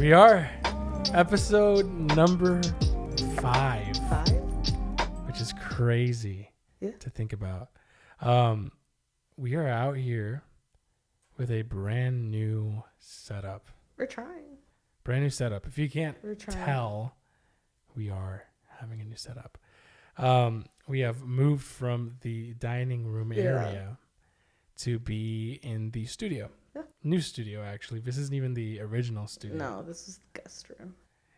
We are episode number 5. 5? Which is crazy to think about. We are out here with a brand new setup. We're trying. Brand new setup. If you can't tell, we are having a new setup. We have moved from the dining room area to be in the studio. Yeah. New studio, actually. This isn't even the original studio. No, this is the guest room.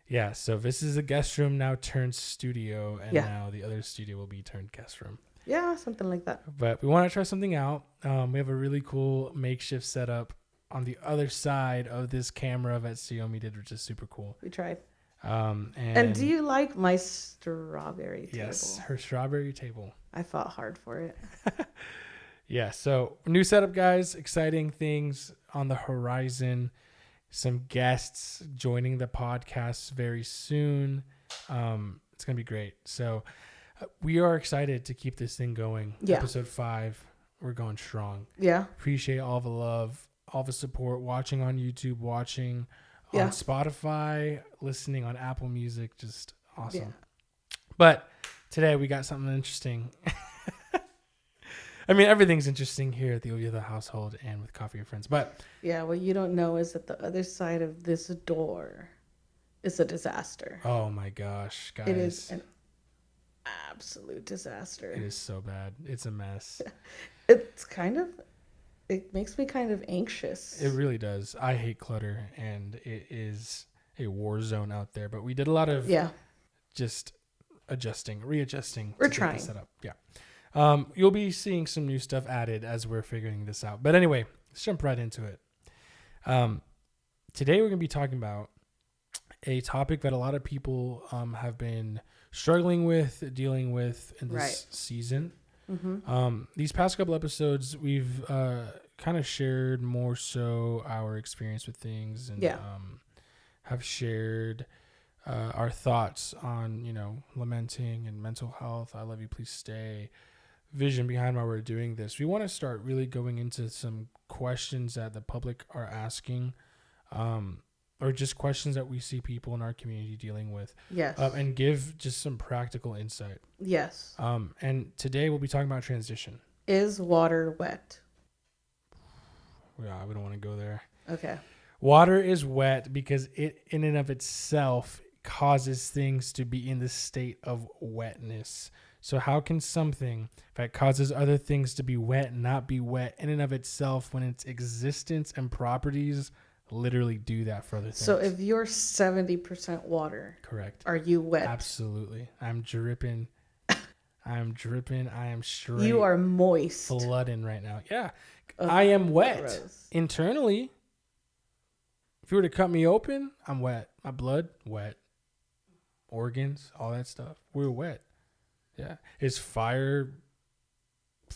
Yeah, so this is a guest room now turned studio, and now the other studio will be turned guest room. Yeah, something like that. But we want to try something out. We have a really cool makeshift setup on the other side of this camera that Xiomi did, which is super cool. We tried. And do you like my strawberry table? Yes, her strawberry table. I fought hard for it. Yeah, so new setup, guys. Exciting things on the horizon. Some guests joining the podcast very soon. It's going to be great. So we are excited to keep this thing going. Yeah. Episode 5, we're going strong. Yeah. Appreciate all the love, all the support, watching on YouTube, watching on Spotify, listening on Apple Music. Just awesome. Yeah. But today we got something interesting. I mean, everything's interesting here at the Oyuda household and with Coffee with Friends. But yeah, what you don't know is that the other side of this door is a disaster. Oh my gosh, guys. It is an absolute disaster. It is so bad. It's a mess. It makes me kind of anxious. It really does. I hate clutter, and it is a war zone out there. But we did a lot of just readjusting. We're trying. Get the setup. Yeah. You'll be seeing some new stuff added as we're figuring this out. But anyway, let's jump right into it. Today we're going to be talking about a topic that a lot of people have been struggling with, dealing with in this season. Mm-hmm. These past couple episodes, we've kind of shared more so our experience with things and have shared our thoughts on, lamenting and mental health. I love you, please stay. Vision behind why we're doing this. We want to start really going into some questions that the public are asking, or just questions that we see people in our community dealing with. Yes. And give just some practical insight. Yes. And today we'll be talking about transition. Is water wet? Yeah, we don't want to go there. Okay. Water is wet because it in and of itself causes things to be in the state of wetness. So how can something that causes other things to be wet not be wet in and of itself when its existence and properties literally do that for other things? So if you're 70% water, correct, are you wet? Absolutely. I'm dripping. I am straight. You are moist. Flooding right now. Yeah. I am wet. Gross. Internally. If you were to cut me open, I'm wet. My blood, wet. Organs, all that stuff. We're wet. Yeah. Is fire?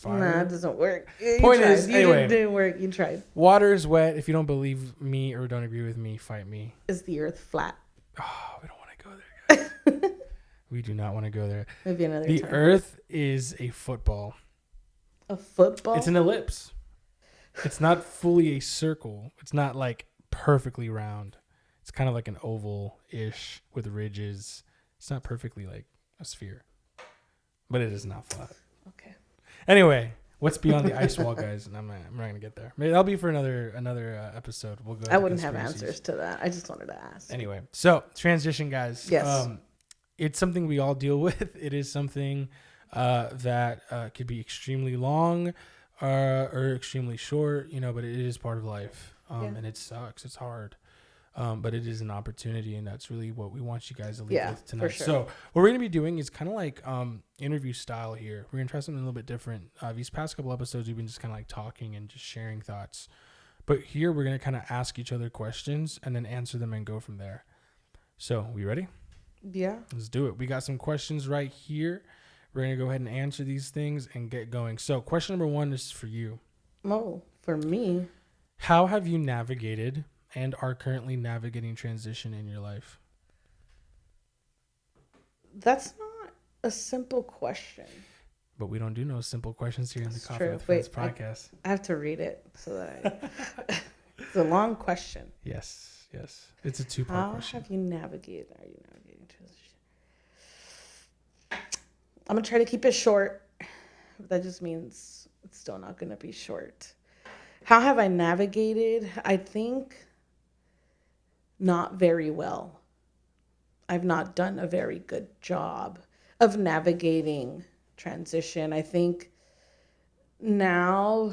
Nah, it doesn't work. Point is, anyway. It didn't work. You tried. Water is wet. If you don't believe me or don't agree with me, fight me. Is the earth flat? Oh, we don't want to go there, guys. We do not want to go there. Maybe another time. The earth is a football. A football? It's an ellipse. It's not fully a circle. It's not like perfectly round. It's kind of like an oval-ish with ridges. It's not perfectly like a sphere. But it is not flat. Okay. Anyway, what's beyond the ice wall, guys? And I'm not going to get there. Maybe that'll be for another episode. We'll go. I wouldn't have answers to that. I just wanted to ask. Anyway, so transition, guys. Yes. It's something we all deal with. It is something that could be extremely long or extremely short, but it is part of life. And it sucks. It's hard. But it is an opportunity, and that's really what we want you guys to leave with tonight. For sure. So what we're going to be doing is kind of like interview style here. We're going to try something a little bit different. These past couple episodes, we've been just kind of like talking and just sharing thoughts. But here we're going to kind of ask each other questions and then answer them and go from there. So we ready? Yeah. Let's do it. We got some questions right here. We're going to go ahead and answer these things and get going. So question number 1 is for you. Oh, for me. How have you navigated and are currently navigating transition in your life? That's not a simple question. But we don't do no simple questions here in the Coffee with Friends podcast. I have to read it so that it's a long question. Yes. Yes. It's a two-part How question. have you navigated? Are you navigating transition? I'm gonna try to keep it short. That just means it's still not gonna be short. How have I navigated? I think not very well. I've not done a very good job of navigating transition. I think now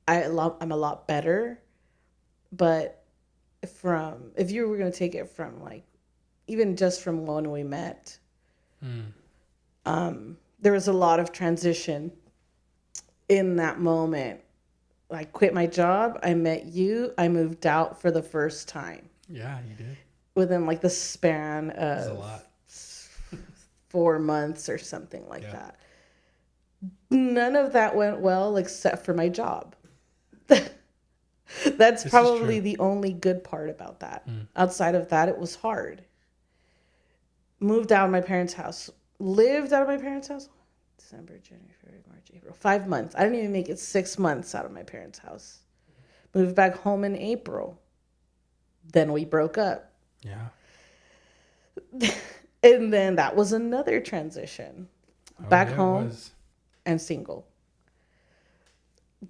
I'm a lot better, but if you were going to take it from like even just from when we met, there was a lot of transition in that moment. I quit my job. I met you. I moved out for the first time. Yeah, you did. Within like the span That's a of lot. 4 months or something like that. None of that went well except for my job. That's probably the only good part about that. Outside of that, it was hard. Moved out of my parents' house. Lived out of my parents' house. December, January, February, March, April. 5 months. I didn't even make it 6 months out of my parents' house. Moved back home in April. Then we broke up. Yeah. And then that was another transition. Back home and single.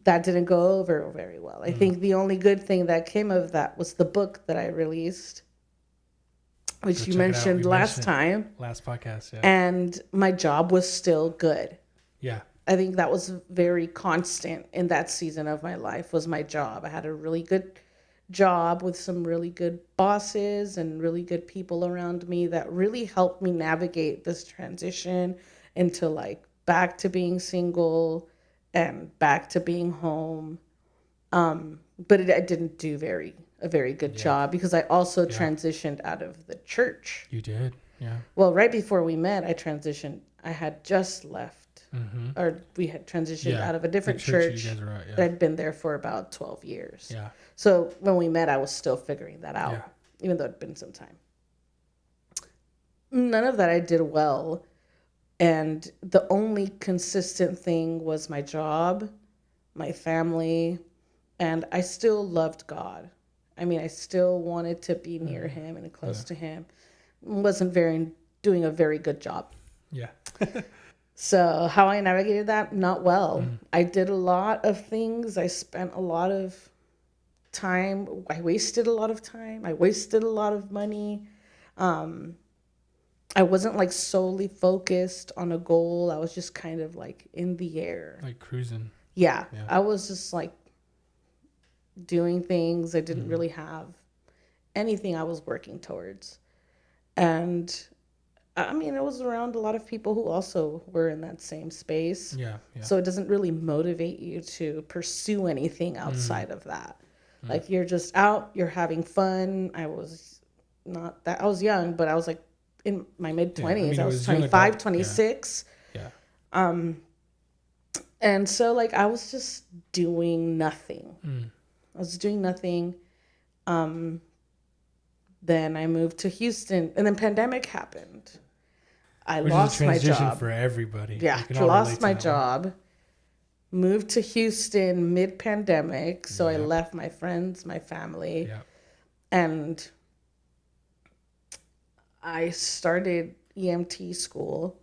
That didn't go over very well. I think the only good thing that came of that was the book that I released, which you mentioned last time. Last podcast, yeah. And my job was still good. Yeah. I think that was very constant in that season of my life was my job. I had a really good job with some really good bosses and really good people around me that really helped me navigate this transition into like back to being single and back to being home. But I didn't do a very good job because I also transitioned out of the church. You did, yeah. Well, right before we met, I transitioned. I had just left, or we had transitioned out of a different church. You guys were at, But I'd been there for about 12 years. Yeah. So when we met, I was still figuring that out, even though it'd been some time. None of that I did well. And the only consistent thing was my job, my family, and I still loved God. I mean, I still wanted to be near him and close to him. Wasn't doing a very good job. Yeah. So how I navigated that, not well. I did a lot of things. I spent a lot of time. I wasted a lot of time. I wasted a lot of money. I wasn't like solely focused on a goal. I was just kind of like in the air. Like cruising. Yeah. I was just like doing things. I didn't really have anything I was working towards. And I mean, I was around a lot of people who also were in that same space. Yeah. So it doesn't really motivate you to pursue anything outside of that. Like you're just out, you're having fun. I was young, but I was like in my mid 20s. I was 25, 26. Yeah. And so like I was just doing nothing. I was doing nothing. Then I moved to Houston, and then pandemic happened. I lost my job for everybody. Yeah, lost my job. Moved to Houston mid-pandemic, so I left my friends, my family, and I started EMT school.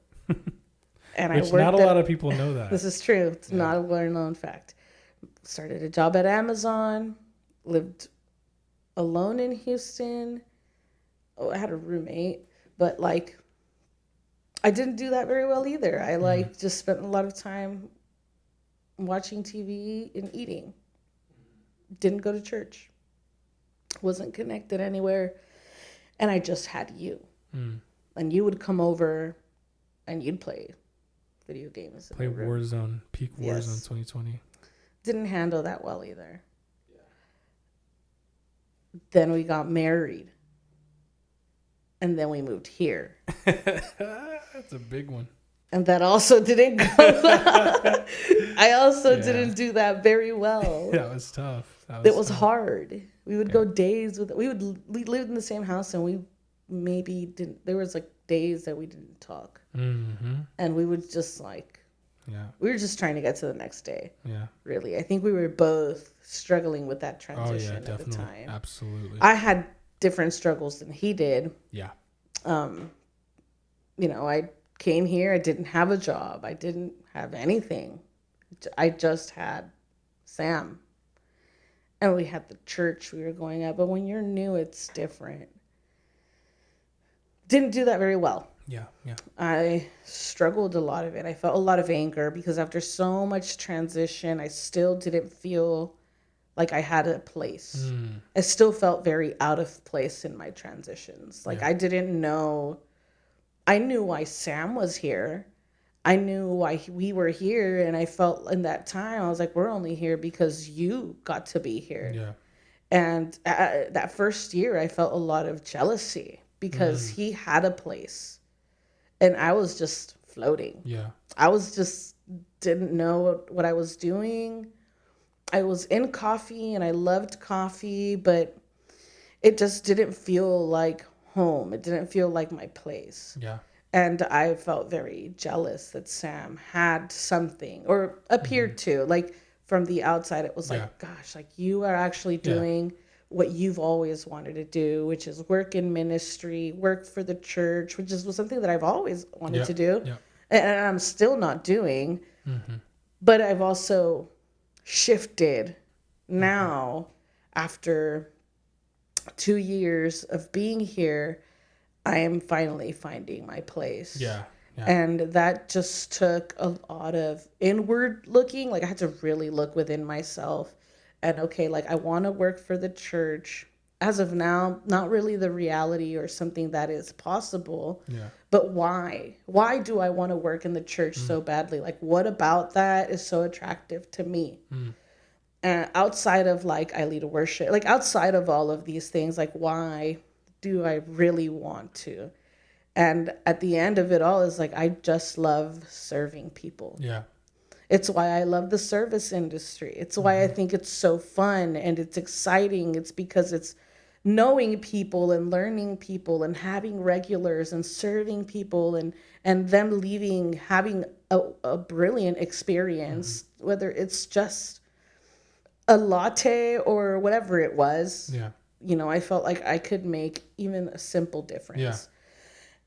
And Which not a lot of people know that. This is true. It's not a well-known fact. Started a job at Amazon. Lived alone in Houston. Oh, I had a roommate, but like I didn't do that very well either. I like just spent a lot of time watching TV and eating. Didn't go to church. Wasn't connected anywhere. And I just had you. And you would come over and you'd play video games. Play Warzone, peak Warzone 2020. Didn't handle that well either. Then we got married. And then we moved here. That's a big one. And that also didn't go well. I also didn't do that very well. That was tough. It was hard. We would go days we lived in the same house, and we maybe didn't. There was like days that we didn't talk. And we would just like Yeah. We were just trying to get to the next day. Yeah. Really. I think we were both struggling with that Oh yeah, transition at the definitely. time. Absolutely. I had different struggles than he did. Yeah. Um, I came here, I didn't have a job, I didn't have anything. I just had Sam. And we had the church we were going at, but when you're new, it's different. Didn't do that very well. Yeah. Yeah. I struggled a lot of it. I felt a lot of anger because after so much transition, I still didn't feel like I had a place. I still felt very out of place in my transitions. Like Yeah. I didn't know. I knew why Sam was here. I knew why we were here, and I felt in that time I was like, we're only here because you got to be here. Yeah. And that first year, I felt a lot of jealousy because he had a place, and I was just floating. Yeah. I was just didn't know what I was doing. I was in coffee and I loved coffee, but it just didn't feel like home. It didn't feel like my place. Yeah. And I felt very jealous that Sam had something or appeared to. Like from the outside, it was Yeah. like, gosh, like you are actually Yeah. doing what you've always wanted to do, which is work in ministry, work for the church, which was something that I've always wanted Yeah. to do. Yeah. And I'm still not doing. Mm-hmm. But I've also shifted now after 2 years of being here. I am finally finding my place. Yeah. Yeah. And that just took a lot of inward looking. Like I had to really look within myself and okay, like I want to work for the church. As of now, not really the reality or something that is possible. Yeah. But why? Why do I want to work in the church so badly? Like what about that is so attractive to me? Outside of like I lead worship, like outside of all of these things, like why do I really want to? And at the end of it all is like I just love serving people. Yeah. It's why I love the service industry. It's why I think it's so fun and it's exciting. It's because it's knowing people and learning people and having regulars and serving people and them leaving having a brilliant experience, whether it's just a latte or whatever it was. Yeah. I felt like I could make even a simple difference. Yeah.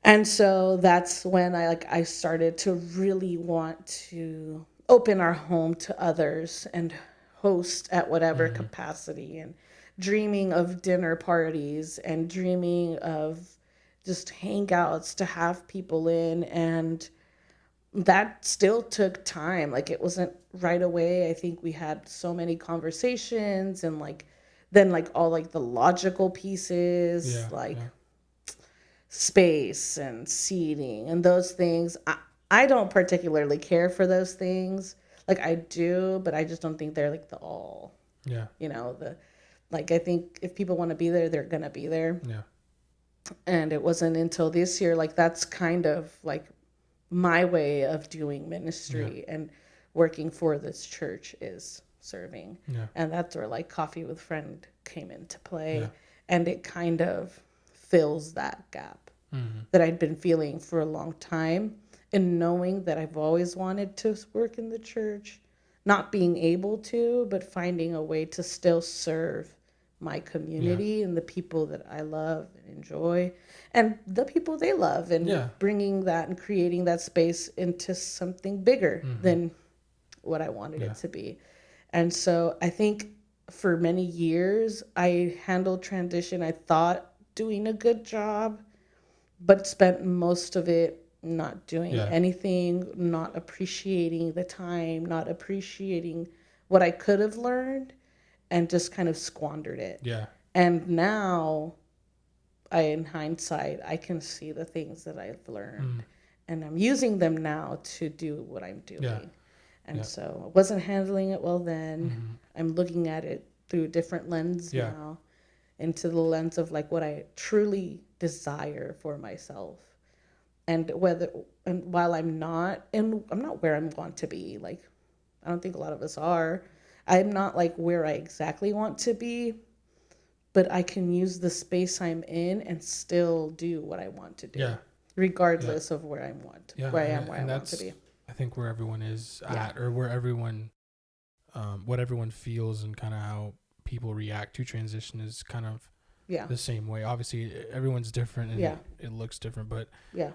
And so that's when I started to really want to open our home to others and host at whatever capacity and dreaming of dinner parties and dreaming of just hangouts to have people in, and that still took time. Like it wasn't right away. I think we had so many conversations and then all the logical pieces, Yeah. like Yeah. space and seating and those things. I don't particularly care for those things. Like I do, but I just don't think they're like the all. Yeah. I think if people want to be there, they're gonna be there. Yeah. And it wasn't until this year, like that's kind of like my way of doing ministry and working for this church is serving. Yeah. And that's where like Coffee with Friend came into play. Yeah. And it kind of fills that gap that I'd been feeling for a long time. And knowing that I've always wanted to work in the church, not being able to, but finding a way to still serve my community and the people that I love and enjoy and the people they love, and bringing that and creating that space into something bigger than what I wanted it to be. And so I think for many years I handled transition, I thought doing a good job, but spent most of it not doing anything, not appreciating the time, not appreciating what I could have learned, and just kind of squandered it. Yeah. And now, in hindsight, I can see the things that I've learned, and I'm using them now to do what I'm doing. Yeah. And so I wasn't handling it well then. I'm looking at it through a different lens now, into the lens of like what I truly desire for myself. And while I'm not where I want to be, like I don't think a lot of us are. I'm not like where I exactly want to be, but I can use the space I'm in and still do what I want to do, regardless of where I want to be. I think where everyone is Yeah. at, or where everyone, what everyone feels, and kind of how people react to transition is kind of Yeah. the same way. Obviously, everyone's different and Yeah. it looks different, but Yeah.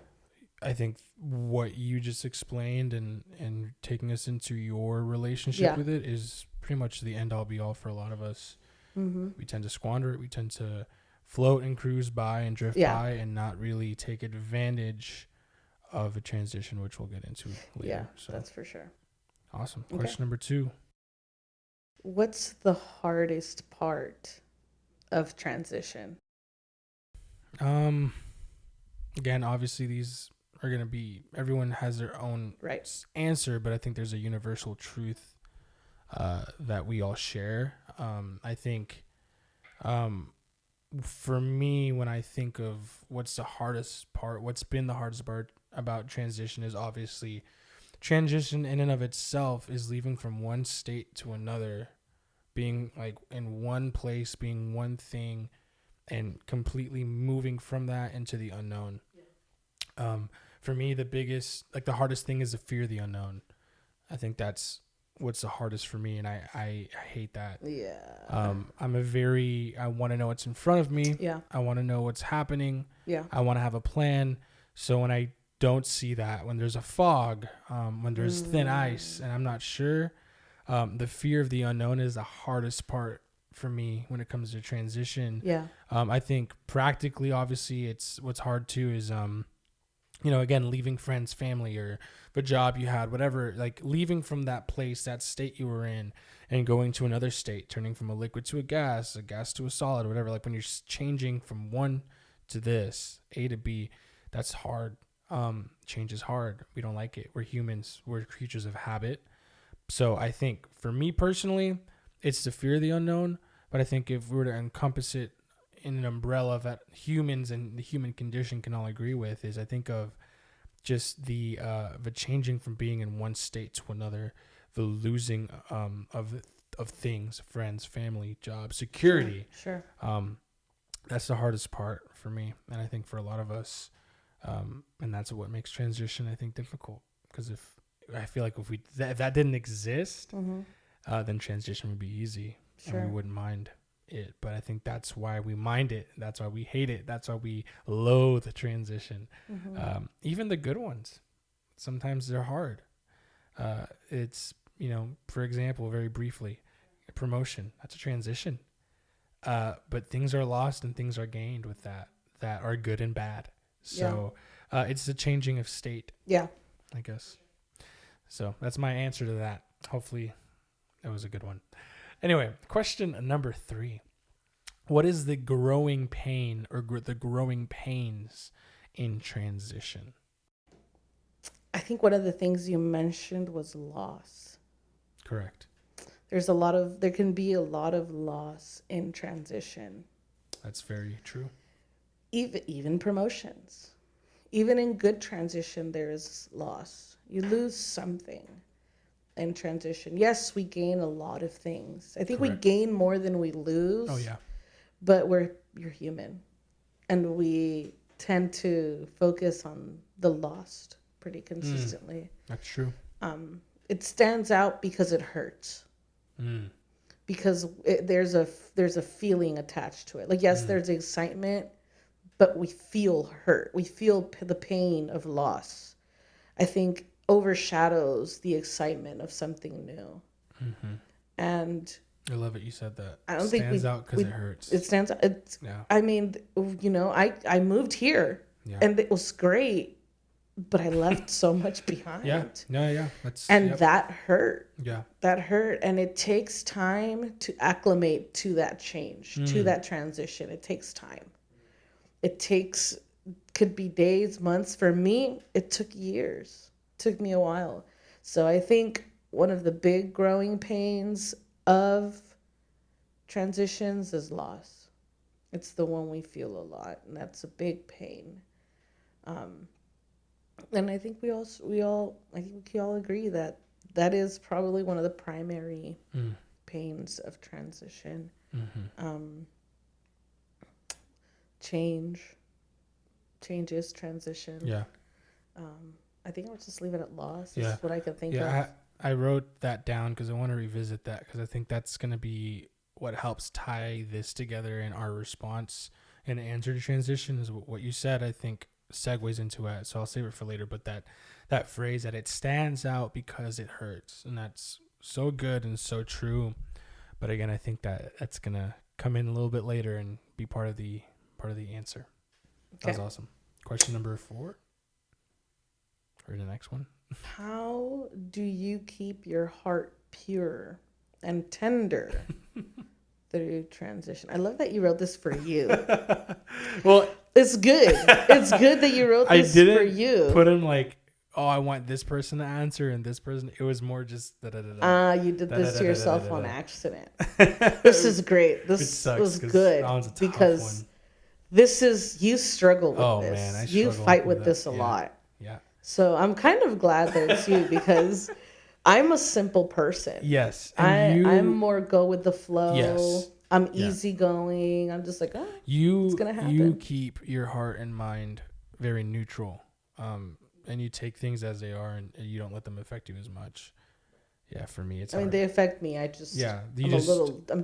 I think what you just explained and taking us into your relationship Yeah. with it is pretty much the end all be all for a lot of us. Mm-hmm. We tend to squander it. We tend to float and cruise by and drift Yeah. by and not really take advantage of a transition, which we'll get into later. Yeah, So that's for sure. awesome. Okay. Question number 2. What's the hardest part of transition? Again, obviously these are going to be, everyone has their own Right. answer, but I think there's a universal truth that we all share. I think for me, when I think of what's the hardest part, what's been the hardest part about transition is obviously transition in and of itself is leaving from one state to another, being like in one place, being one thing, and completely moving from that into the unknown. For me, the biggest, like the hardest thing is the fear of the unknown. I think that's what's the hardest for me, and I hate that. Yeah. I want to know what's in front of me. Yeah. I want to know what's happening. Yeah. I want to have a plan. So when I don't see that, when there's a fog, when there's thin ice, and I'm not sure, the fear of the unknown is the hardest part for me when it comes to transition. Yeah. I think practically, obviously, it's what's hard too is again, leaving friends, family, or the job you had, whatever, like leaving from that place, that state you were in, and going to another state, turning from a liquid to a gas to a solid, whatever. Like when you're changing from one to this, A to B, that's hard. Change is hard. We don't like it. We're humans. We're creatures of habit. So I think for me personally, it's the fear of the unknown. But I think if we were to encompass it in an umbrella that humans and the human condition can all agree with, is I think of just the changing from being in one state to another, the losing of things, friends, family, job, security. Sure. That's the hardest part for me, and I think for a lot of us, and that's what makes transition, I think, difficult. Because if that didn't exist, then transition would be easy, Sure. and we wouldn't mind it. But I think that's why we mind it. That's why we hate it. That's why we loathe transition. Even the good ones, sometimes they're hard. It's, for example, very briefly, promotion. That's a transition. But things are lost and things are gained with that are good and bad. So it's the changing of state. Yeah. I guess. So that's my answer to that. Hopefully that was a good one. Anyway, question number 3. What is the growing pain or the growing pains in transition? I think one of the things you mentioned was loss. Correct. There can be a lot of loss in transition. That's very true. Even promotions. Even in good transition, there is loss. You lose something in transition. Yes, we gain a lot of things. I think Correct. we gain more than we lose. Oh, yeah. But you're human. And we tend to focus on the lost pretty consistently. That's true. It stands out because it hurts. Because there's a feeling attached to it. Like, yes, there's excitement, but we feel hurt. We feel the pain of loss. I think overshadows the excitement of something new. And I love it you said that. I don't It think stands out because it hurts. It stands out. Yeah. I mean, I moved here and it was great, but I left so much behind. Yeah. That hurt. Yeah. That hurt. And it takes time to acclimate to that change, to that transition. It takes time. Could be days, months. For me, it took years. It took me a while. So I think one of the big growing pains of transitions is loss. It's the one we feel a lot, and that's a big pain. And I think we all agree that is probably one of the primary pains of transition. Change is transition. Yeah. I think I'll just leave it at loss. Yeah. Is what I could think of. Yeah, I wrote that down because I want to revisit that because I think that's going to be what helps tie this together in our response and answer to transition is what you said. I think segues into it, so I'll save it for later. But that phrase that it stands out because it hurts, and that's so good and so true. But again, I think that's gonna come in a little bit later and be part of the answer. That was awesome. Question number 4. Or the next one. How do you keep your heart pure and tender through transition? I love that you wrote this for you. Well, it's good. It's good that you wrote this for you. Put in like, oh, I want this person to answer and this person. It was more just you did this to yourself on accident. This is great. This was good because this is you struggle with this. Man, you fight with this a lot. Yeah. So I'm kind of glad that it's you because I'm a simple person. Yes. I'm more go with the flow. Yes. I'm easygoing. I'm just like, it's going to happen. You keep your heart and mind very neutral. And you take things as they are and you don't let them affect you as much. Yeah, for me, it's hard. They affect me. I'm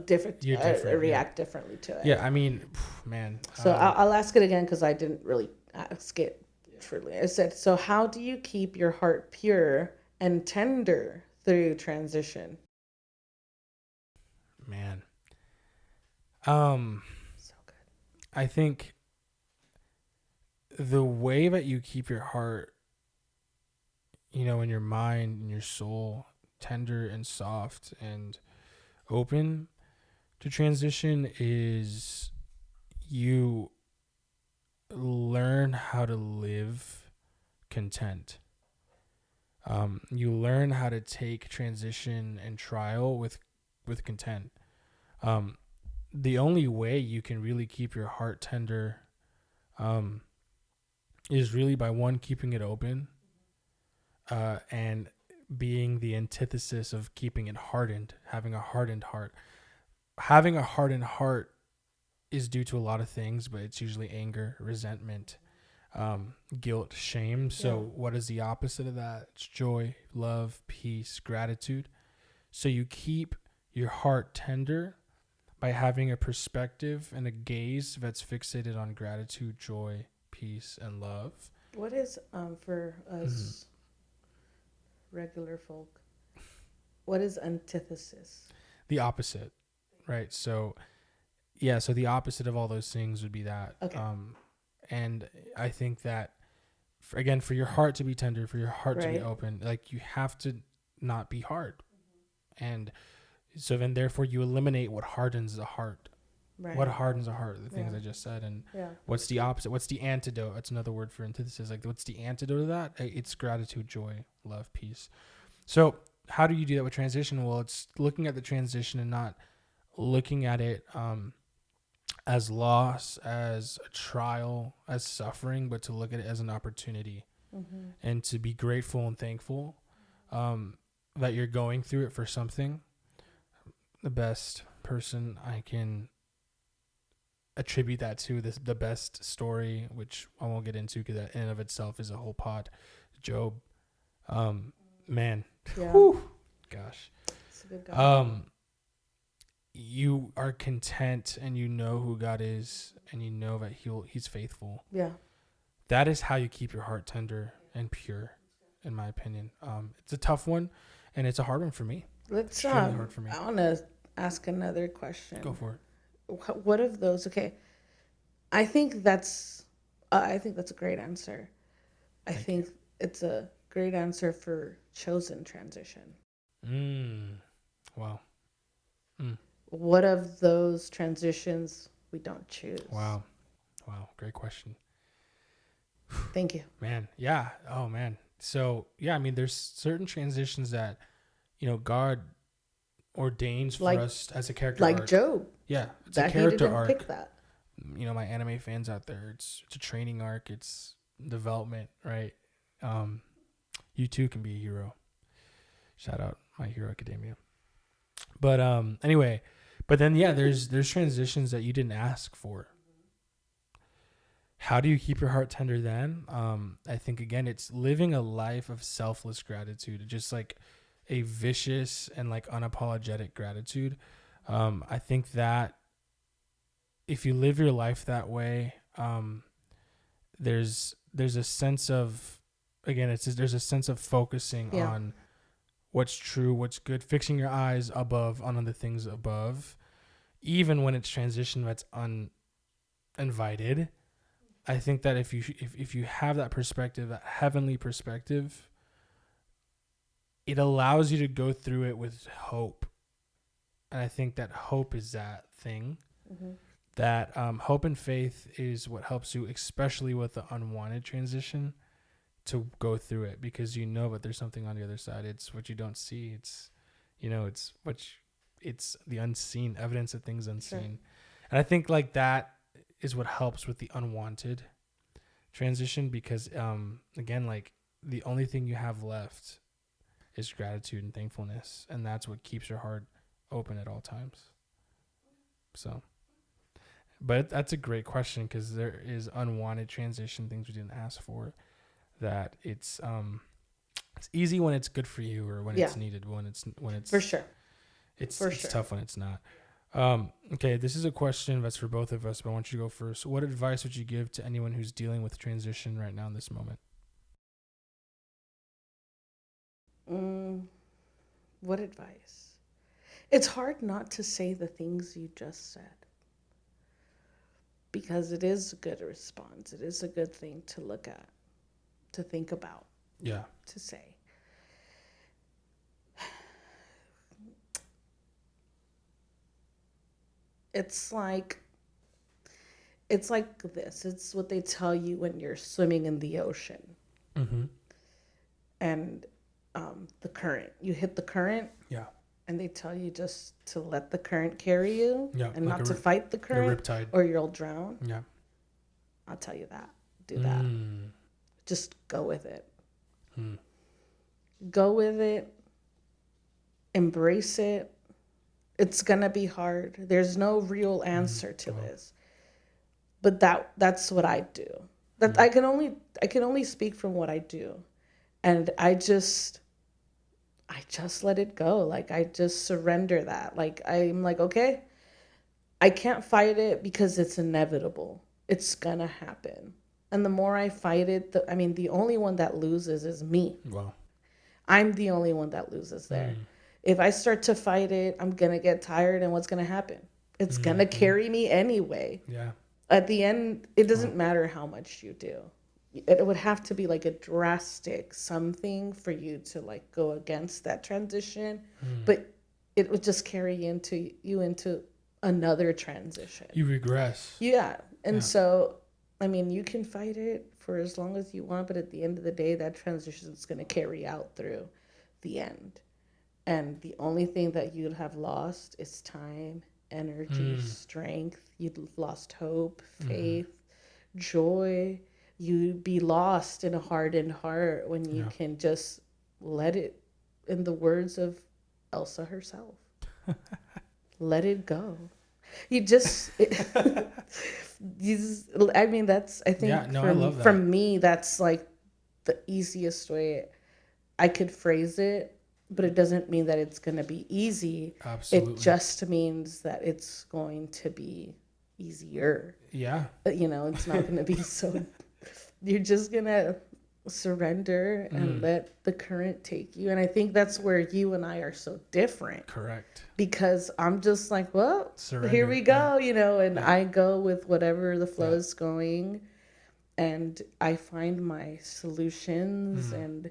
different. I react differently to it. Yeah, I mean, man. So I'll ask it again because I didn't really ask it truly. I said, so how do you keep your heart pure and tender through transition? Man. So good. I think the way that you keep your heart, and your mind and your soul tender and soft and open to transition is you learn how to live content. You learn how to take transition and trial with content. The only way you can really keep your heart tender is really by one, keeping it open, and being the antithesis of keeping it hardened, having a hardened heart. Having a hardened heart is due to a lot of things, but it's usually anger, resentment, guilt, shame. So what is the opposite of that? It's joy, love, peace, gratitude. So you keep your heart tender by having a perspective and a gaze that's fixated on gratitude, joy, peace, and love. What is, for us regular folk, what is antithesis? The opposite, right? So, so the opposite of all those things would be that. Okay. And I think that, for your heart to be tender, for your heart to be open, like you have to not be hard. And so then therefore you eliminate what hardens the heart. Right. What hardens the heart? The things I just said. And what's the opposite? What's the antidote? That's another word for antithesis. Like, what's the antidote of that? It's gratitude, joy, love, peace. So how do you do that with transition? Well, it's looking at the transition and not looking at it as loss, as a trial, as suffering, but to look at it as an opportunity and to be grateful and thankful that you're going through it for something. The best person I can attribute that to, the best story, which I won't get into because that in and of itself is a whole pod. Job, man, whew, gosh, that's a good guy. You are content and you know who God is and you know that he's faithful. Yeah, that is how you keep your heart tender and pure, in my opinion. It's a tough one and it's a hard one for me. Let's hard for me. I want to ask another question. Go for it. What of those? Okay, I think that's a great answer. I think it's a great answer for chosen transition. Wow. What of those transitions we don't choose? Wow. Great question. Thank you. Man. Yeah. Oh man. So I mean, there's certain transitions that, God ordains for us as a character arc. Like Job. Yeah. It's a character arc. Pick that. My anime fans out there, it's a training arc. It's development, right? You too can be a hero. Shout out My Hero Academia. But anyway, but then there's transitions that you didn't ask for. how do you keep your heart tender then? I think, again, it's living a life of selfless gratitude, just like a vicious and like unapologetic gratitude. I think that if you live your life that way, there's a sense of, again, there's a sense of focusing Yeah. on what's true, what's good, fixing your eyes above on the things above, even when it's transition that's uninvited. I think that if you have that perspective, that heavenly perspective, it allows you to go through it with hope. And I think that hope is that thing. Mm-hmm. That hope and faith is what helps you, especially with the unwanted transition, to go through it, because you know that there's something on the other side. It's what you don't see. It's, it's the unseen, evidence of things unseen. Sure. And I think like that is what helps with the unwanted transition, because again, like the only thing you have left is gratitude and thankfulness, and that's what keeps your heart open at all times. So, but that's a great question, because there is unwanted transition, things we didn't ask for, that it's easy when it's good for you, or when it's needed, when it's for sure. It's tough when it's not. Okay, this is a question that's for both of us, but I want you to go first. What advice would you give to anyone who's dealing with transition right now in this moment? What advice? It's hard not to say the things you just said, because it is a good response. It is a good thing to look at, to think about, to say. It's like this. It's what they tell you when you're swimming in the ocean. Mm-hmm. And the current. You hit the current. Yeah. And they tell you just to let the current carry you, and like not to fight the current, riptide, or you'll drown. Yeah. I'll tell you that. Do that. Just go with it. Go with it. Embrace it. It's going to be hard. There's no real answer to this. But that's what I do. That I can only speak from what I do. And I just let it go. Like, I just surrender that. Like, I'm like, okay, I can't fight it because it's inevitable. It's gonna happen. And the more I fight it, the only one that loses is me. Wow. I'm the only one that loses there. If I start to fight it, I'm gonna get tired, and what's gonna happen? It's gonna carry me anyway. Yeah. At the end, it doesn't matter how much you do. It would have to be like a drastic something for you to like go against that transition, but it would just carry you into another transition. You regress. Yeah. And so, you can fight it for as long as you want, but at the end of the day, that transition is going to carry out through the end. And the only thing that you'd have lost is time, energy, strength. You'd lost hope, faith, joy. You'd be lost in a hardened heart when you can just let it, in the words of Elsa herself, let it go. You just, that's, I think, for me, that's like the easiest way I could phrase it, but it doesn't mean that it's going to be easy. Absolutely. It just means that it's going to be easier. Yeah. It's not going to be so, you're just going to surrender and let the current take you. And I think that's where you and I are so different. Correct. Because I'm just like, well, surrender. Here we go, and I go with whatever the flow is going, and I find my solutions and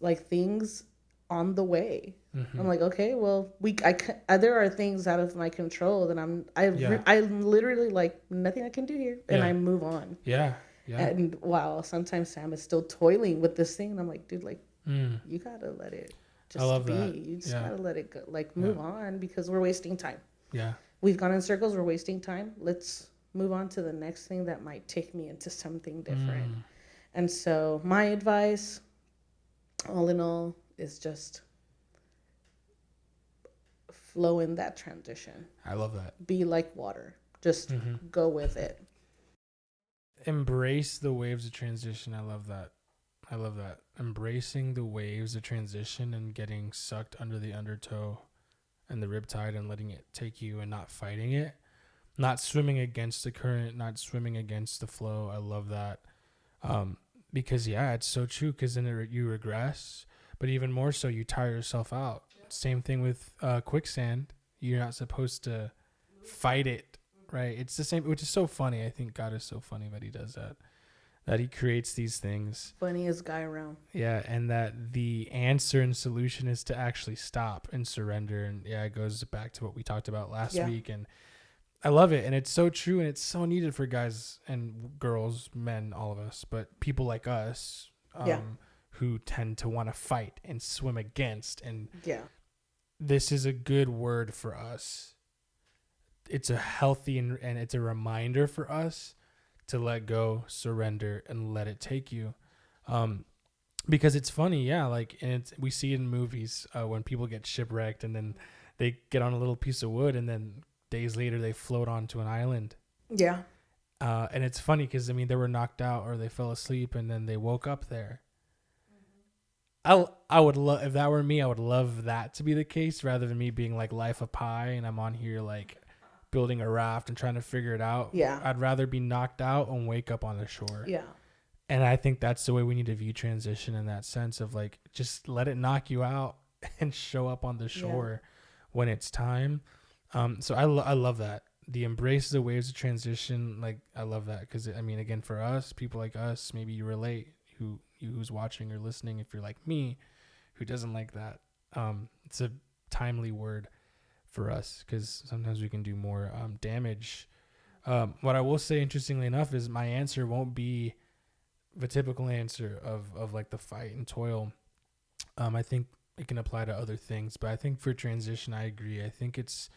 like things on the way. I'm like, okay, well, there are things out of my control that I'm literally like, nothing I can do here, and I move on. Yeah. And while sometimes Sam is still toiling with this thing, and I'm like, dude, like, you gotta let it just be. That. You just gotta let it go, like, move on, because we're wasting time. Yeah. We've gone in circles. We're wasting time. Let's move on to the next thing that might take me into something different. And so my advice, all in all, is just flow in that transition. I love that. Be like water. Just go with it. Embrace the waves of transition. I love that. I love that. Embracing the waves of transition and getting sucked under the undertow and the riptide and letting it take you and not fighting it. Not swimming against the current, not swimming against the flow. I love that. Because, yeah, it's so true, because then you regress. But even more so, you tire yourself out. Same thing with quicksand. You're not supposed to fight it, right? It's the same, which is so funny. I think God is so funny that he does that. That he creates these things. Funniest guy around. Yeah, and that the answer and solution is to actually stop and surrender. And, yeah, it goes back to what we talked about last week. And I love it, and it's so true, and it's so needed for guys and girls, men, all of us, but people like us who tend to want to fight and swim against. And this is a good word for us. It's a healthy and it's a reminder for us to let go, surrender, and let it take you. Because it's funny, and we see it in movies when people get shipwrecked and then they get on a little piece of wood and then days later they float onto an island. Yeah. And it's funny because, they were knocked out or they fell asleep and then they woke up there. I would love, if that were me, I would love that to be the case rather than me being like Life of Pi and I'm on here like building a raft and trying to figure it out. Yeah. I'd rather be knocked out and wake up on the shore. Yeah. And I think that's the way we need to view transition, in that sense of like, just let it knock you out and show up on the shore when it's time. So I love that. The embrace the waves of transition. Like, I love that. Cause again, for us, people like us, maybe you relate, who's watching or listening. If you're like me, who doesn't like that, it's a timely word for us, cause sometimes we can do more, damage. What I will say, interestingly enough, is my answer won't be the typical answer of like the fight and toil. I think it can apply to other things, but I think for transition, I agree. I think it's,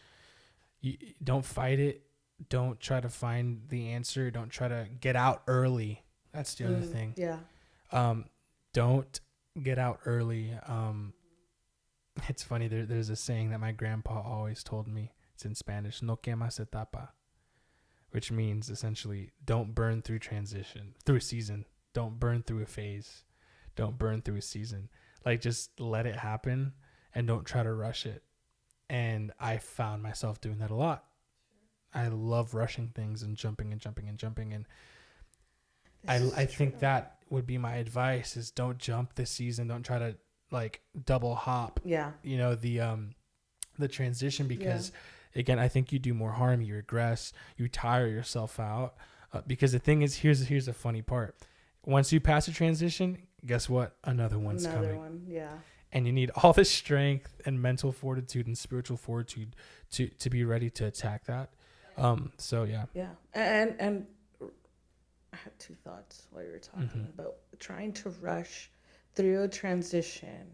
you don't fight it. Don't try to find the answer. Don't try to get out early. That's the other thing. Yeah. Don't get out early. It's funny. There's a saying that my grandpa always told me. It's in Spanish. No quemas etapa, which means essentially don't burn through a season. Don't burn through a phase. Don't burn through a season. Like, just let it happen and don't try to rush it. And I found myself doing that a lot. I love rushing things and jumping. And I think that would be my advice, is don't jump this season. Don't try to like double hop. Yeah. The transition, because again, I think you do more harm. You regress, you tire yourself out. Because the thing is, here's a funny part. Once you pass a transition, guess what? Another coming. Another one. Yeah. And you need all the strength and mental fortitude and spiritual fortitude to be ready to attack that. So yeah. Yeah. And I had two thoughts while you were talking about trying to rush through a transition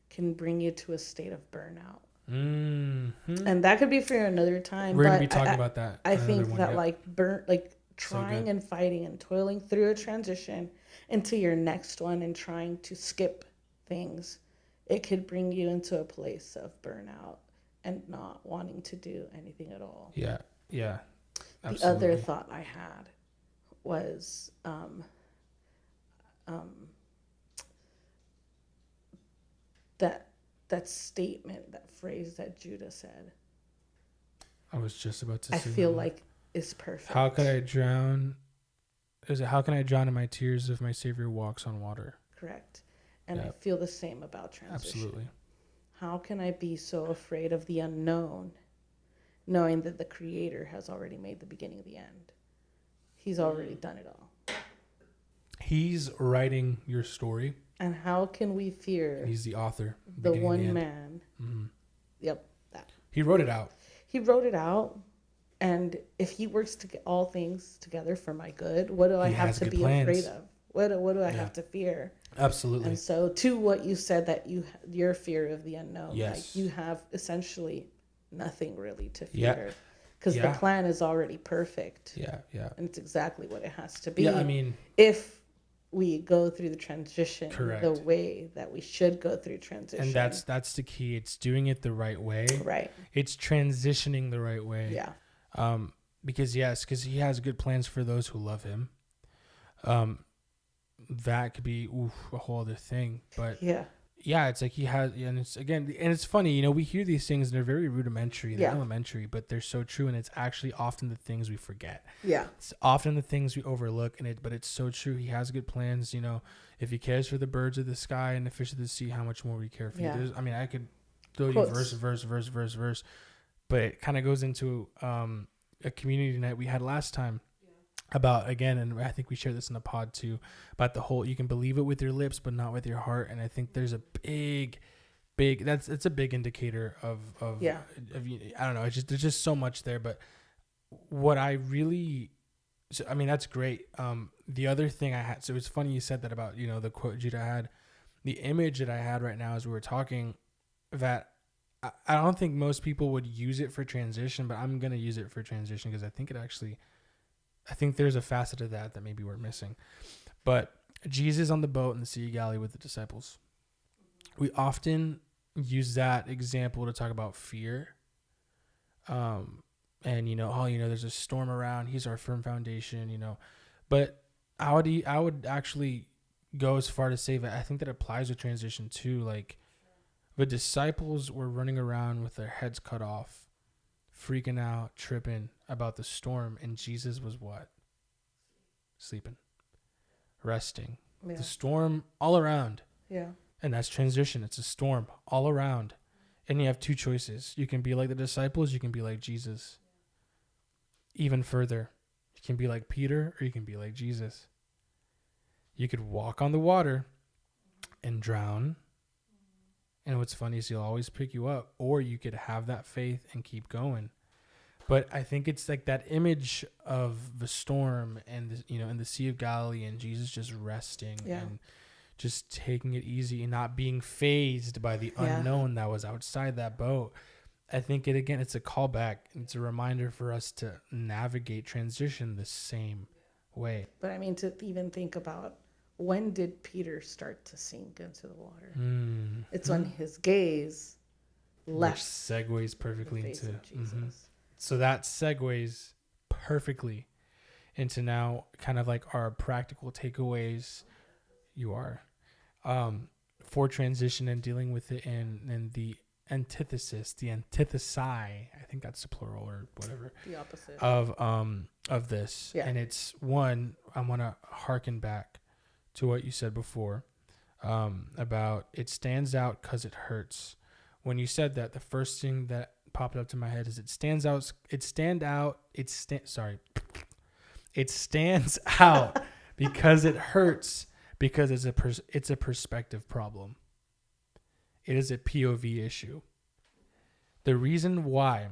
can bring you to a state of burnout. Mm-hmm. And that could be for another time. We're going to be talking about that. I think that trying and fighting and toiling through a transition into your next one and trying to skip things, it could bring you into a place of burnout and not wanting to do anything at all. Yeah. Yeah. Absolutely. The other thought I had was that statement, that phrase that Judah said. I was just about to say, I feel like is perfect. How could I drown? How can I drown in my tears if my Savior walks on water? Correct. And I feel the same about transition. Absolutely. How can I be so afraid of the unknown, knowing that the Creator has already made the beginning the end? He's already done it all. He's writing your story. And how can we fear? He's the author. The one man. Mm-hmm. Yep. That. He wrote it out. He wrote it out. And if he works to get all things together for my good, what do I have to be afraid of? What do I have to fear? Absolutely. And so to what you said, that your fear of the unknown, yes. like you have essentially nothing really to fear, because the plan is already perfect. Yeah. And it's exactly what it has to be. Yeah, if we go through the transition correct. The way that we should go through transition. And that's the key. It's doing it the right way. Right. It's transitioning the right way. Yeah. Because he has good plans for those who love him. that could be a whole other thing. But Yeah. yeah, it's like he has, and it's again, and it's funny, you know, we hear these things and they're very rudimentary, they're elementary, but they're so true, and it's actually often the things we forget. Yeah. It's often the things we overlook, but it's so true. He has good plans, you know. If he cares for the birds of the sky and the fish of the sea, how much more we care for you. I mean, I could throw you verse, but it kind of goes into a community night we had last time. About, again, and I think we shared this in the pod too, about the whole, you can believe it with your lips but not with your heart. And I think there's a big it's a big indicator of I don't know, it's just, there's just so much there. But what I really, so, I mean, that's great. The other thing I had, so it's funny you said that about, you know, the quote Judah had. The image that I had right now as we were talking, that I don't think most people would use it for transition, but I'm going to use it for transition because I think there's a facet of that maybe we're missing. But Jesus on the boat in the Sea of Galilee with the disciples. We often use that example to talk about fear. And, you know, there's a storm around. He's our firm foundation, you know. But I would actually go as far to say that I think that applies with transition too. Like, the disciples were running around with their heads cut off, freaking out, tripping about the storm, and Jesus was what? Sleeping, resting. Yeah. The storm all around. Yeah. And that's transition. It's a storm all around. And you have two choices. You can be like the disciples, you can be like Jesus. Even further, you can be like Peter, or you can be like Jesus. You could walk on the water and drown. And what's funny is he'll always pick you up, or you could have that faith and keep going. But I think it's like that image of the storm and, you know, in the Sea of Galilee, and Jesus just resting and just taking it easy and not being fazed by the unknown that was outside that boat. I think it's a callback. It's a reminder for us to navigate transition the same way. But I mean, to even think about, when did Peter start to sink into the water? It's when his gaze left. Which segues perfectly into Jesus. So that segues perfectly into now kind of like our practical takeaways. You are for transition and dealing with it in the antithesis, the antithesi. I think that's the plural or whatever. The opposite of this. Yeah. And it's one, I want to harken back to what you said before about it stands out because it hurts. When you said that, the first thing that popped up to my head is it stands out because it hurts, because it's a perspective problem. It is a POV issue. The reason why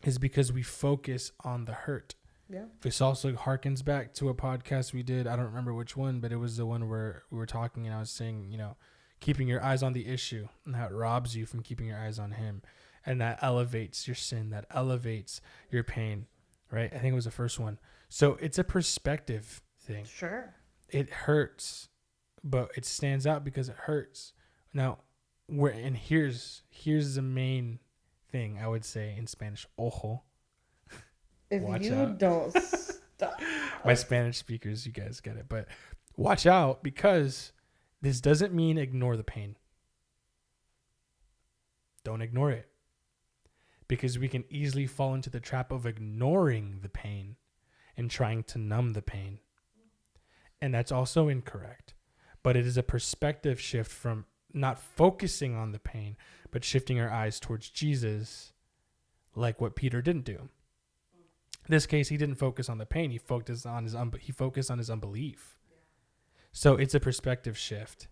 is because we focus on the hurt. Yeah. This also harkens back to a podcast we did. I don't remember which one, but it was the one where we were talking and I was saying, you know, keeping your eyes on the issue and how it robs you from keeping your eyes on him. And that elevates your sin, that elevates your pain, right? I think it was the first one. So it's a perspective thing. Sure. It hurts, but it stands out because it hurts. Now, here's the main thing I would say in Spanish. Ojo. If watch you out. Don't stop. My Spanish speakers, you guys get it. But watch out, because this doesn't mean ignore the pain. Don't ignore it. Because we can easily fall into the trap of ignoring the pain and trying to numb the pain. And that's also incorrect. But it is a perspective shift from not focusing on the pain, but shifting our eyes towards Jesus, like what Peter didn't do. In this case, he didn't focus on the pain. He focused on his unbelief. Yeah. So it's a perspective shift.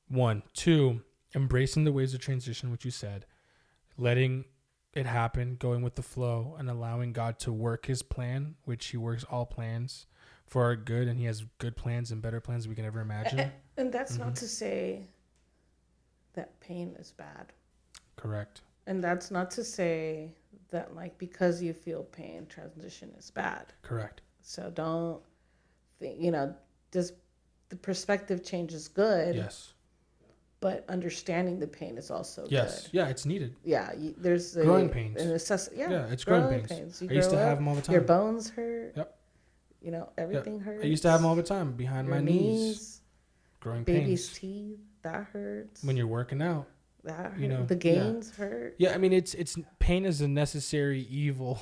1, 2, embracing the waves of transition, which you said, letting it happen, going with the flow, and allowing God to work his plan, which he works all plans for our good, and he has good plans and better plans we can ever imagine. And that's not to say that pain is bad. Correct. And that's not to say that, like, because you feel pain, transition is bad. Correct. So don't think, the perspective change is good. Yes. But understanding the pain is also good. Yes. Yeah, it's needed. Yeah, there's growing pains. Yeah, it's growing pains. I used to have them all the time. Your bones hurt. Yep. Everything hurts. I used to have them all the time behind Your my knees, growing baby's pains. teeth, that hurts. When you're working out, that hurt. The gains hurt. Yeah, I mean, it's pain is a necessary evil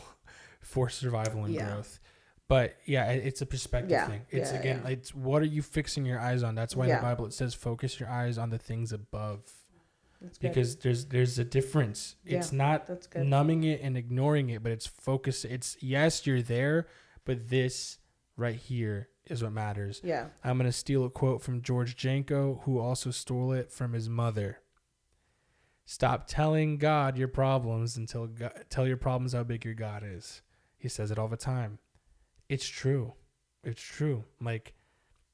for survival and growth. But yeah, it's a perspective thing. It's it's what are you fixing your eyes on? That's why in the Bible it says focus your eyes on the things above. Because there's a difference. It's not numbing it and ignoring it, but it's focus. It's yes, you're there, but this right here is what matters. Yeah. I'm going to steal a quote from George Janko, who also stole it from his mother. Stop telling God your problems until tell your problems how big your God is. He says it all the time. It's true. It's true. Like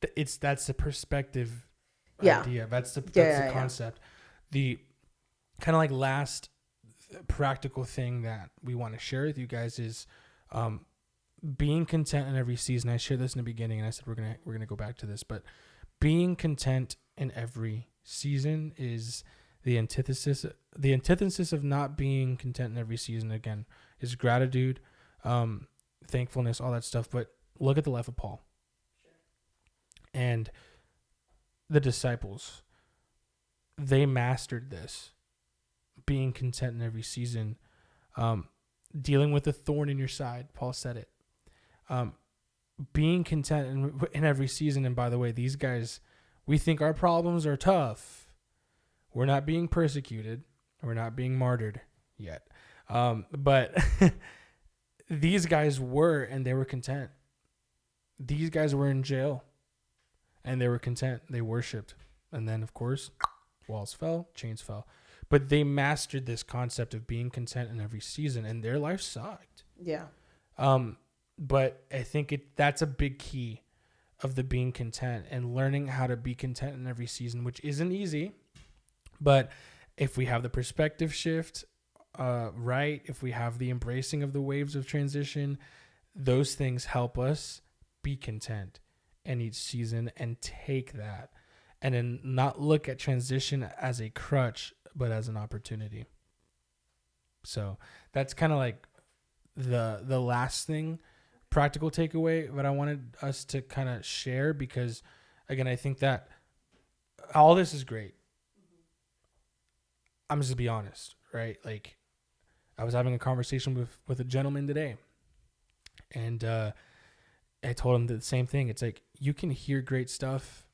that's the perspective idea. That's the concept. The kind of like last practical thing that we want to share with you guys is being content in every season. I shared this in the beginning, and I said we're gonna go back to this, but being content in every season is the antithesis of not being content in every season. Again, is gratitude, thankfulness, all that stuff. But look at the life of Paul and the disciples. They mastered this, being content in every season, dealing with a thorn in your side. Paul said it. Being content in every season. And by the way, these guys, we think our problems are tough. We're not being persecuted. We're not being martyred yet. But these guys were, and they were content. These guys were in jail, and they were content. They worshiped. And then, of course, walls fell, chains fell. But they mastered this concept of being content in every season, and their life sucked. Yeah. But I think that's a big key of the being content and learning how to be content in every season, which isn't easy. But if we have the perspective shift, right, if we have the embracing of the waves of transition, those things help us be content in each season and take that and then not look at transition as a crutch, but as an opportunity. So that's kind of like the last thing, practical takeaway that I wanted us to kind of share, because again, I think that all this is great. I'm just gonna be honest, right? Like I was having a conversation with a gentleman today, and I told him the same thing. It's like, you can hear great stuff.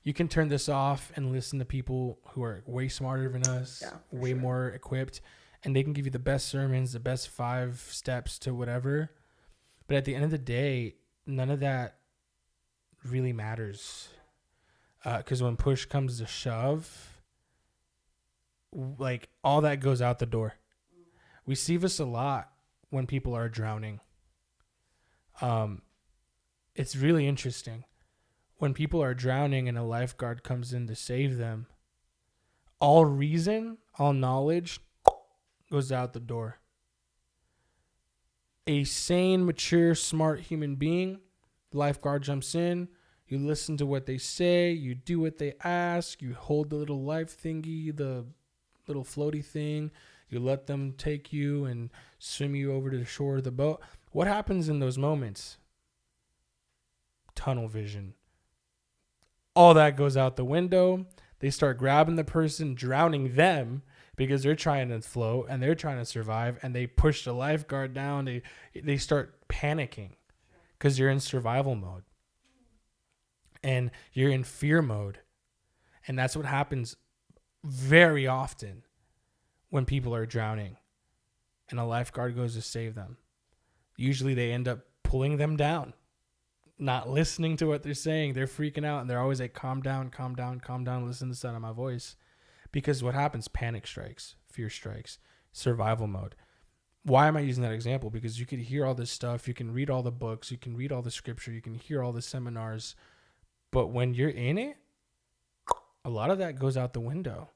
You can turn this off and listen to people who are way smarter than us, way more equipped, and they can give you the best sermons, the best 5 steps to whatever. But at the end of the day, none of that really matters. Because when push comes to shove, like all that goes out the door. We see this a lot when people are drowning. It's really interesting. When people are drowning and a lifeguard comes in to save them, all reason, all knowledge goes out the door. A sane, mature, smart human being, the lifeguard jumps in, you listen to what they say, you do what they ask, you hold the little life thingy, the little floaty thing, you let them take you and swim you over to the shore of the boat. What happens in those moments? Tunnel vision. All that goes out the window. They start grabbing the person, drowning them because they're trying to float and they're trying to survive, and they push the lifeguard down. They start panicking because you're in survival mode and you're in fear mode. And that's what happens very often when people are drowning and a lifeguard goes to save them. Usually they end up pulling them down, not listening to what they're saying. They're freaking out, and they're always like, calm down, calm down, calm down. Listen to the sound of my voice. Because what happens? Panic strikes, fear strikes, survival mode. Why am I using that example? Because you could hear all this stuff. You can read all the books. You can read all the scripture. You can hear all the seminars. But when you're in it, a lot of that goes out the window,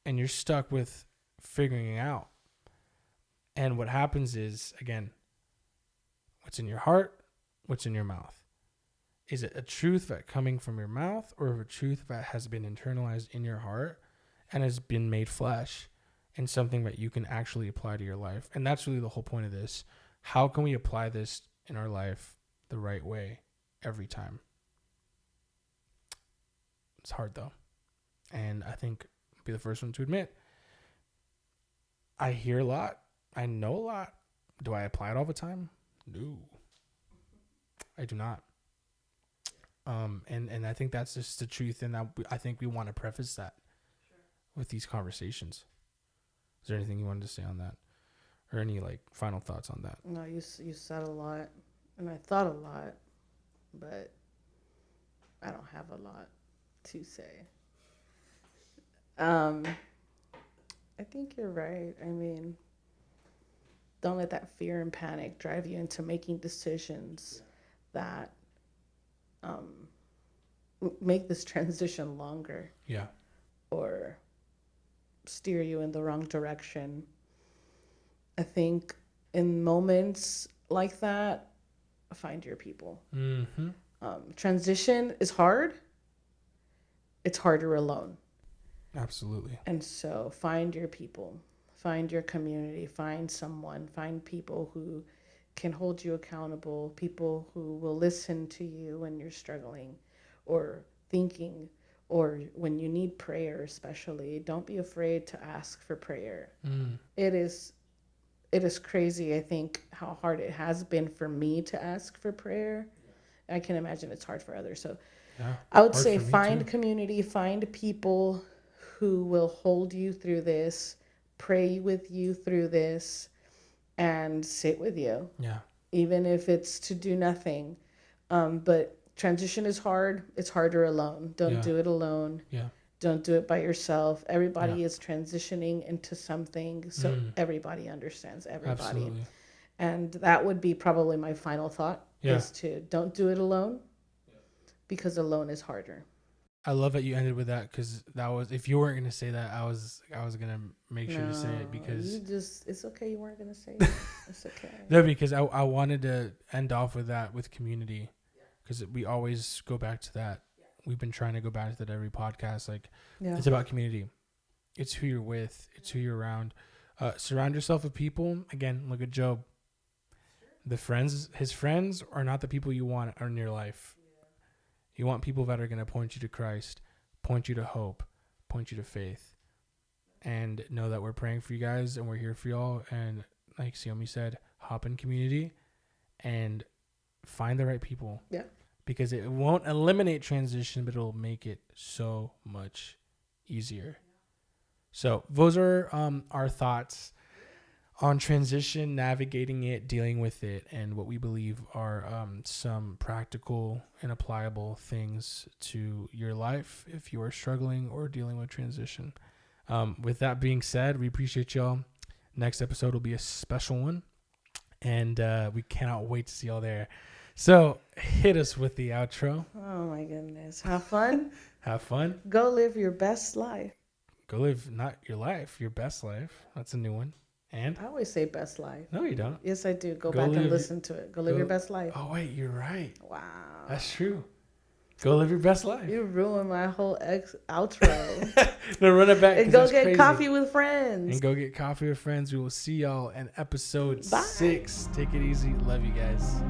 and you're stuck with figuring it out. And what happens is, again, what's in your heart, what's in your mouth. Is it a truth that coming from your mouth, or a truth that has been internalized in your heart and has been made flesh and something that you can actually apply to your life? And that's really the whole point of this. How can we apply this in our life the right way every time. It's hard though. And I think I'll be the first one to admit, I hear a lot. I know a lot. Do I apply it all the time? No, I do not. And I think that's just the truth. And I think we want to preface that with these conversations. Is there anything you wanted to say on that? Or any like final thoughts on that? No, you said a lot, and I thought a lot, but I don't have a lot to say. I think you're right. I mean, don't let that fear and panic drive you into making decisions that make this transition longer. Yeah. Or steer you in the wrong direction. I think in moments like that, find your people. Mm-hmm. Transition is hard. It's harder alone. Absolutely. And so find your people, find your community, find someone, find people who can hold you accountable, people who will listen to you when you're struggling or thinking, or when you need prayer especially. Don't be afraid to ask for prayer. It is crazy, I think, how hard it has been for me to ask for prayer. I can imagine it's hard for others. So yeah, I would say find community, find people who will hold you through this, pray with you through this, and sit with you. Yeah. Even if it's to do nothing. But transition is hard. It's harder alone. Don't do it alone. Yeah. Don't do it by yourself. Everybody is transitioning into something, so everybody understands everybody. Absolutely. And that would be probably my final thought, is to don't do it alone, because alone is harder. I love that you ended with that, because that was, if you weren't going to say that, I was going to make sure to say it, because it's okay. You weren't going to say it. It's okay. No, because I wanted to end off with that, with community, because we always go back to that. We've been trying to go back to that every podcast. Like, it's about community. It's who you're with. It's who you're around. Surround yourself with people. Again, look at Job. His friends are not the people you want in your life. You want people that are going to point you to Christ, point you to hope, point you to faith, and know that we're praying for you guys and we're here for y'all. And like Xiomi said, hop in community and find the right people. Yeah. Because it won't eliminate transition, but it'll make it so much easier. So those are our thoughts on transition, navigating it, dealing with it, and what we believe are some practical and applicable things to your life if you are struggling or dealing with transition. With that being said, we appreciate y'all. Next episode will be a special one, and we cannot wait to see y'all there. So hit us with the outro. Oh my goodness. Have fun. Have fun. Go live your best life. Go live not your life, your best life. That's a new one. And? I always say best life. No, you don't. Yes, I do. Go back and listen to it. Go live your best life. Oh, wait, you're right. Wow. That's true. Go live your best life. You ruined my whole outro. No, run it back. And go get coffee with friends. And go get coffee with friends. We will see y'all in episode 6. Take it easy. Love you guys.